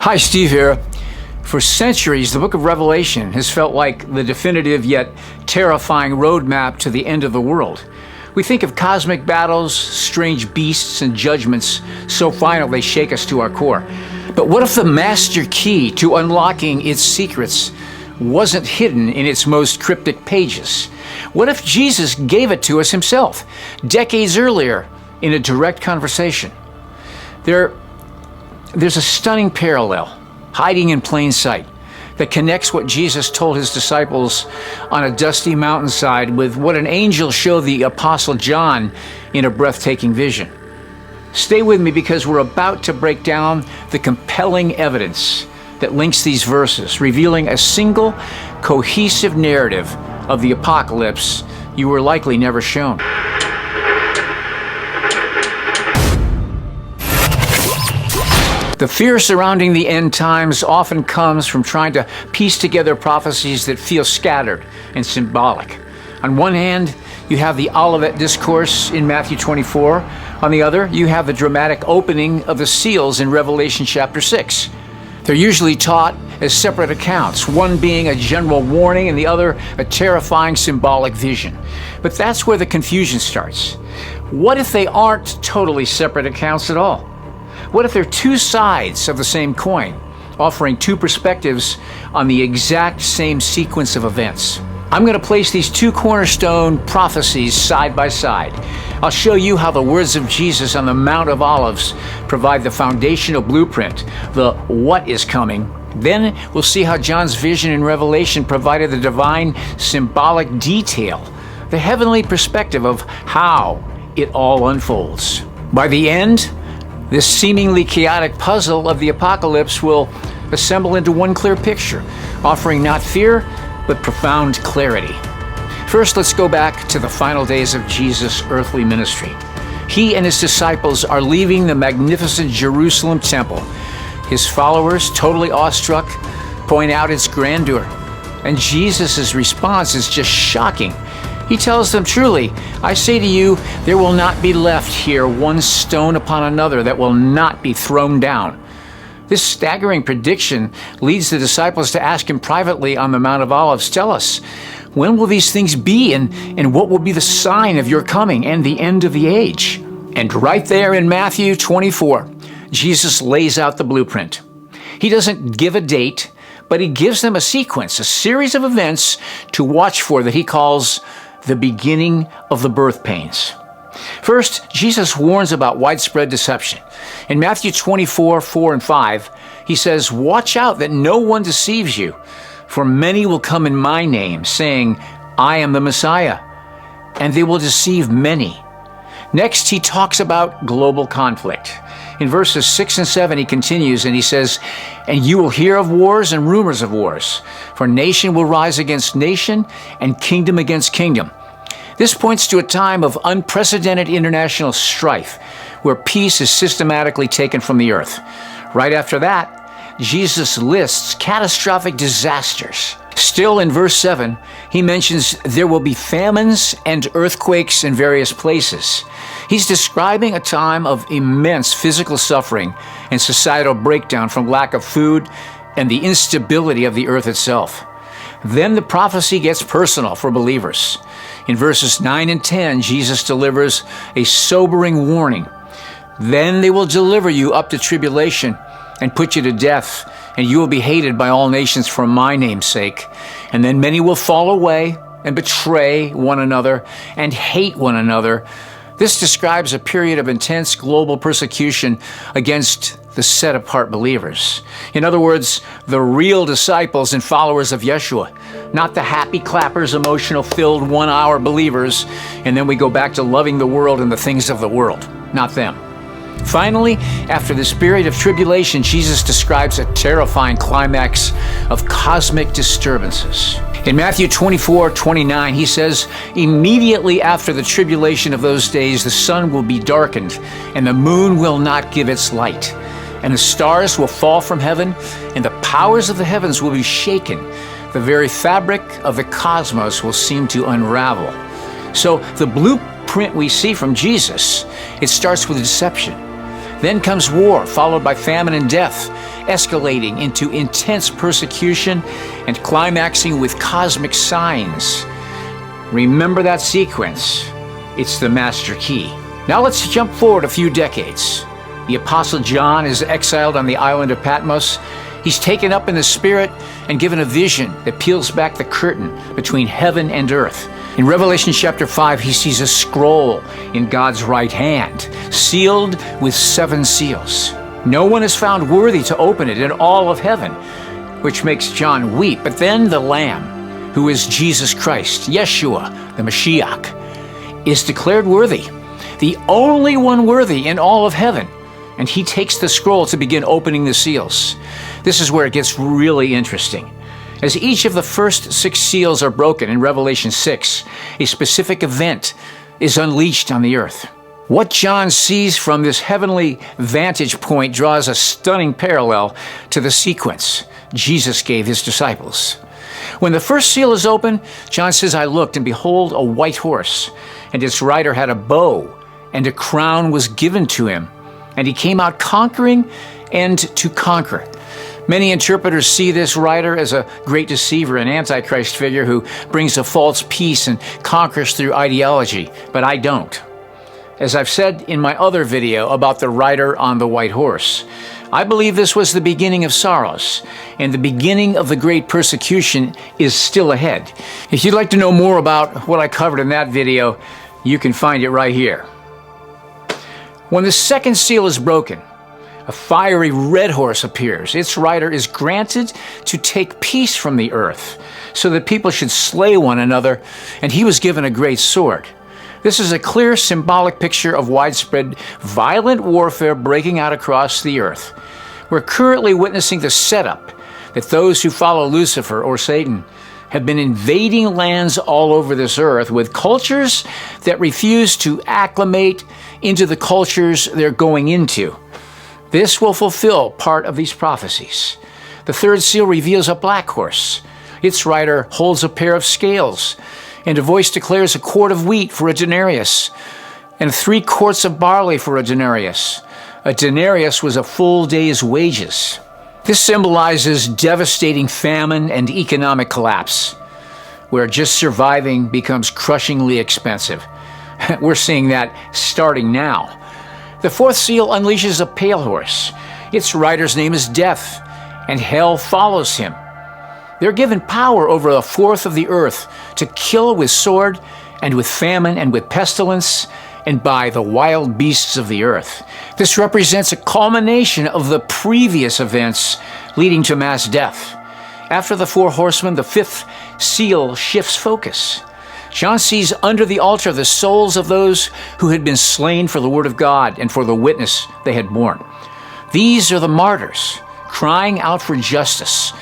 Hi, Steve here. For centuries, the book of Revelation has felt like the definitive yet terrifying roadmap to the end of the world. We think of cosmic battles, strange beasts, and judgments so final they shake us to our core. But what if the master key to unlocking its secrets wasn't hidden in its most cryptic pages? What if Jesus gave it to us himself, decades earlier, in a direct conversation? There's a stunning parallel, hiding in plain sight, that connects what Jesus told his disciples on a dusty mountainside with what an angel showed the Apostle John in a breathtaking vision. Stay with me because we're about to break down the compelling evidence that links these verses, revealing a single, cohesive narrative of the apocalypse you were likely never shown. The fear surrounding the end times often comes from trying to piece together prophecies that feel scattered and symbolic. On one hand, you have the Olivet Discourse in Matthew 24. On the other, you have the dramatic opening of the seals in Revelation chapter 6. They're usually taught as separate accounts, one being a general warning and the other a terrifying symbolic vision. But that's where the confusion starts. What if they aren't totally separate accounts at all? What if they're two sides of the same coin, offering two perspectives on the exact same sequence of events? I'm going to place these two cornerstone prophecies side by side. I'll show you how the words of Jesus on the Mount of Olives provide the foundational blueprint, the what is coming. Then we'll see how John's vision in Revelation provided the divine symbolic detail, the heavenly perspective of how it all unfolds. By the end, this seemingly chaotic puzzle of the apocalypse will assemble into one clear picture, offering not fear, but profound clarity. First, let's go back to the final days of Jesus' earthly ministry. He and his disciples are leaving the magnificent Jerusalem temple. His followers, totally awestruck, point out its grandeur. And Jesus' response is just shocking. He tells them, "Truly, I say to you, there will not be left here one stone upon another that will not be thrown down." This staggering prediction leads the disciples to ask him privately on the Mount of Olives, "Tell us, when will these things be, and what will be the sign of your coming and the end of the age?" And right there in Matthew 24, Jesus lays out the blueprint. He doesn't give a date, but he gives them a sequence, a series of events to watch for that he calls the beginning of the birth pains. First, Jesus warns about widespread deception. In Matthew 24, 4 and 5, he says, "Watch out that no one deceives you, for many will come in my name, saying, 'I am the Messiah,' and they will deceive many." Next, he talks about global conflict. In verses 6 and 7, he continues and he says, "And you will hear of wars and rumors of wars, for nation will rise against nation and kingdom against kingdom." This points to a time of unprecedented international strife, where peace is systematically taken from the earth. Right after that, Jesus lists catastrophic disasters. Still in verse 7, he mentions there will be famines and earthquakes in various places. He's describing a time of immense physical suffering and societal breakdown from lack of food and the instability of the earth itself. Then the prophecy gets personal for believers. In verses 9 and 10, Jesus delivers a sobering warning. "Then they will deliver you up to tribulation and put you to death, and you will be hated by all nations for my name's sake. And then many will fall away and betray one another and hate one another." This describes a period of intense global persecution against the set-apart believers. In other words, the real disciples and followers of Yeshua, not the happy clappers, emotional-filled one-hour believers, and then we go back to loving the world and the things of the world, not them. Finally, after this period of tribulation, Jesus describes a terrifying climax of cosmic disturbances. In Matthew 24:29, he says, "Immediately after the tribulation of those days, the sun will be darkened, and the moon will not give its light, and the stars will fall from heaven, and the powers of the heavens will be shaken. The very fabric of the cosmos will seem to unravel." So the blueprint we see from Jesus, it starts with deception. Then comes war, followed by famine and death, escalating into intense persecution and climaxing with cosmic signs. Remember that sequence. It's the master key. Now let's jump forward a few decades. The Apostle John is exiled on the island of Patmos. He's taken up in the Spirit and given a vision that peels back the curtain between heaven and earth. In Revelation chapter 5, he sees a scroll in God's right hand, sealed with 7 seals. No one is found worthy to open it in all of heaven, which makes John weep. But then the Lamb, who is Jesus Christ, Yeshua, the Mashiach, is declared worthy, the only one worthy in all of heaven. And he takes the scroll to begin opening the seals. This is where it gets really interesting. As each of the first 6 seals are broken in Revelation 6, a specific event is unleashed on the earth. What John sees from this heavenly vantage point draws a stunning parallel to the sequence Jesus gave his disciples. When the first seal is open, John says, "I looked, and behold, a white horse, and its rider had a bow, and a crown was given to him, and he came out conquering and to conquer." Many interpreters see this rider as a great deceiver, an antichrist figure who brings a false peace and conquers through ideology, but I don't. As I've said in my other video about the rider on the white horse, I believe this was the beginning of sorrows, and the beginning of the great persecution is still ahead. If you'd like to know more about what I covered in that video, you can find it right here. When the second seal is broken, a fiery red horse appears. Its rider is granted to take peace from the earth, so that people should slay one another, and he was given a great sword. This is a clear symbolic picture of widespread violent warfare breaking out across the earth. We're currently witnessing the setup that those who follow Lucifer or Satan have been invading lands all over this earth with cultures that refuse to acclimate into the cultures they're going into. This will fulfill part of these prophecies. The third seal reveals a black horse. Its rider holds a pair of scales, and a voice declares a quart of wheat for a denarius, and 3 quarts of barley for a denarius. A denarius was a full day's wages. This symbolizes devastating famine and economic collapse, where just surviving becomes crushingly expensive. We're seeing that starting now. The fourth seal unleashes a pale horse. Its rider's name is Death, and hell follows him. They're given power over a fourth of the earth to kill with sword and with famine and with pestilence and by the wild beasts of the earth. This represents a culmination of the previous events leading to mass death. After the 4 horsemen, the 5th seal shifts focus. John sees under the altar the souls of those who had been slain for the word of God and for the witness they had borne. These are the martyrs, crying out for justice.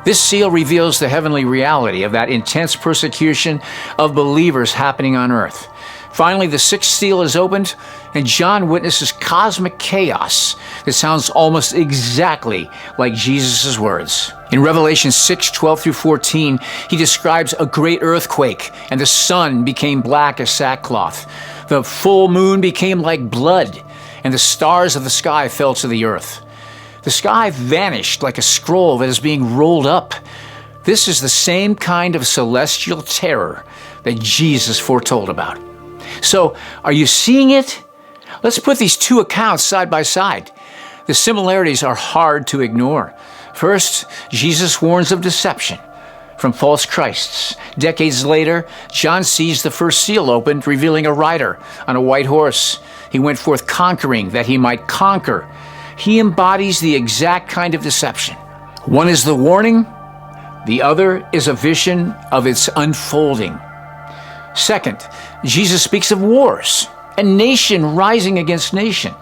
This seal reveals the heavenly reality of that intense persecution of believers happening on earth. Finally, the 6th seal is opened, and John witnesses cosmic chaos that sounds almost exactly like Jesus' words. In Revelation 6:12-14, he describes a great earthquake, and the sun became black as sackcloth. The full moon became like blood, and the stars of the sky fell to the earth. The sky vanished like a scroll that is being rolled up. This is the same kind of celestial terror that Jesus foretold about. So, are you seeing it? Let's put these 2 accounts side by side. The similarities are hard to ignore. First, Jesus warns of deception from false Christs. Decades later, John sees the first seal opened, revealing a rider on a white horse. He went forth conquering that he might conquer. He embodies the exact kind of deception. One is the warning, the other is a vision of its unfolding. Second, Jesus speaks of wars and nation rising against nation.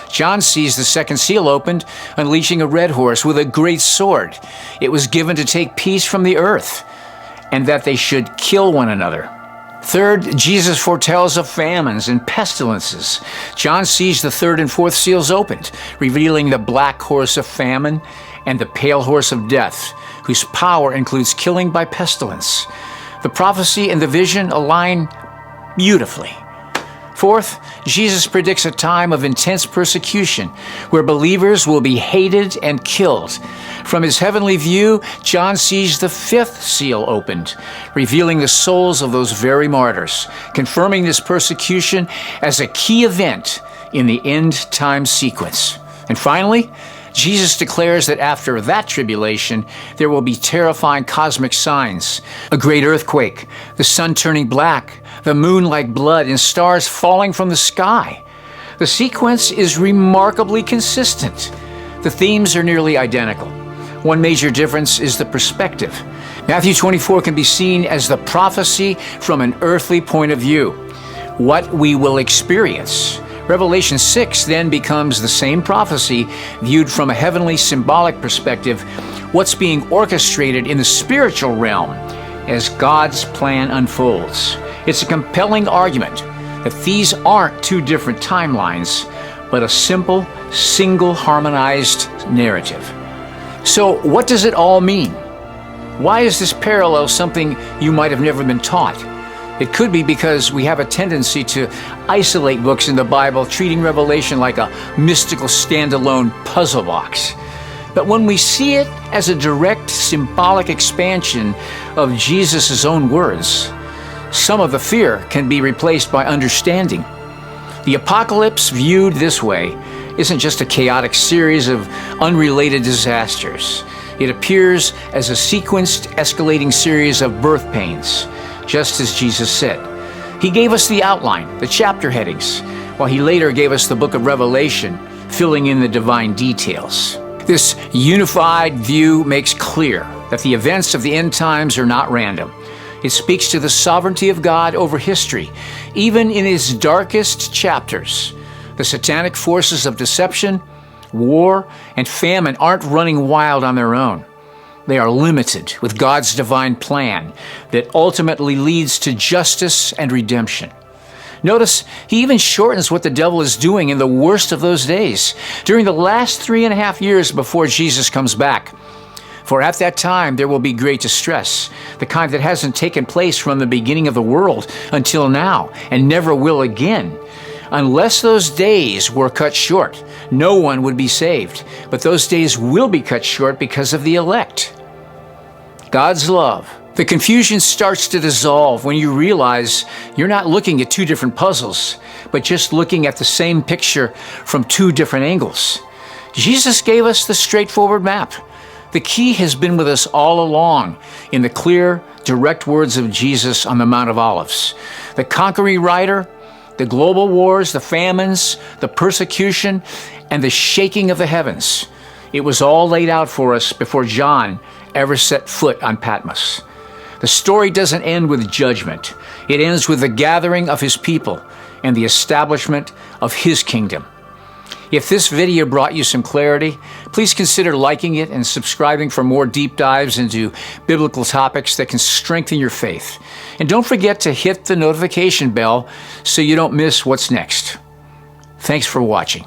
John sees the second seal opened, unleashing a red horse with a great sword. It was given to take peace from the earth, and that they should kill one another. Third, Jesus foretells of famines and pestilences. John sees the 3rd and 4th seals opened, revealing the black horse of famine and the pale horse of death, whose power includes killing by pestilence. The prophecy and the vision align beautifully. Fourth, Jesus predicts a time of intense persecution where believers will be hated and killed. From his heavenly view, John sees the fifth seal opened, revealing the souls of those very martyrs, confirming this persecution as a key event in the end-time sequence. And finally, Jesus declares that after that tribulation, there will be terrifying cosmic signs, a great earthquake, the sun turning black, the moon like blood, and stars falling from the sky. The sequence is remarkably consistent. The themes are nearly identical. One major difference is the perspective. Matthew 24 can be seen as the prophecy from an earthly point of view, what we will experience. Revelation 6 then becomes the same prophecy viewed from a heavenly symbolic perspective, what's being orchestrated in the spiritual realm as God's plan unfolds. It's a compelling argument that these aren't two different timelines, but a simple, single harmonized narrative. So what does it all mean? Why is this parallel something you might have never been taught? It could be because we have a tendency to isolate books in the Bible, treating Revelation like a mystical standalone puzzle box. But when we see it as a direct symbolic expansion of Jesus' own words, some of the fear can be replaced by understanding. The apocalypse viewed this way isn't just a chaotic series of unrelated disasters. It appears as a sequenced, escalating series of birth pains, just as Jesus said. He gave us the outline, the chapter headings, while he later gave us the book of Revelation, filling in the divine details. This unified view makes clear that the events of the end times are not random. It speaks to the sovereignty of God over history, even in its darkest chapters. The satanic forces of deception, war, and famine aren't running wild on their own. They are limited with God's divine plan that ultimately leads to justice and redemption. Notice, he even shortens what the devil is doing in the worst of those days, during the last 3.5 years before Jesus comes back. For at that time there will be great distress, the kind that hasn't taken place from the beginning of the world until now, and never will again. Unless those days were cut short, no one would be saved. But those days will be cut short because of the elect. God's love. The confusion starts to dissolve when you realize you're not looking at two different puzzles, but just looking at the same picture from two different angles. Jesus gave us the straightforward map. The key has been with us all along in the clear, direct words of Jesus on the Mount of Olives. The conquering rider, the global wars, the famines, the persecution, and the shaking of the heavens. It was all laid out for us before John ever set foot on Patmos. The story doesn't end with judgment. It ends with the gathering of his people and the establishment of his kingdom. If this video brought you some clarity, please consider liking it and subscribing for more deep dives into biblical topics that can strengthen your faith. And don't forget to hit the notification bell so you don't miss what's next. Thanks for watching.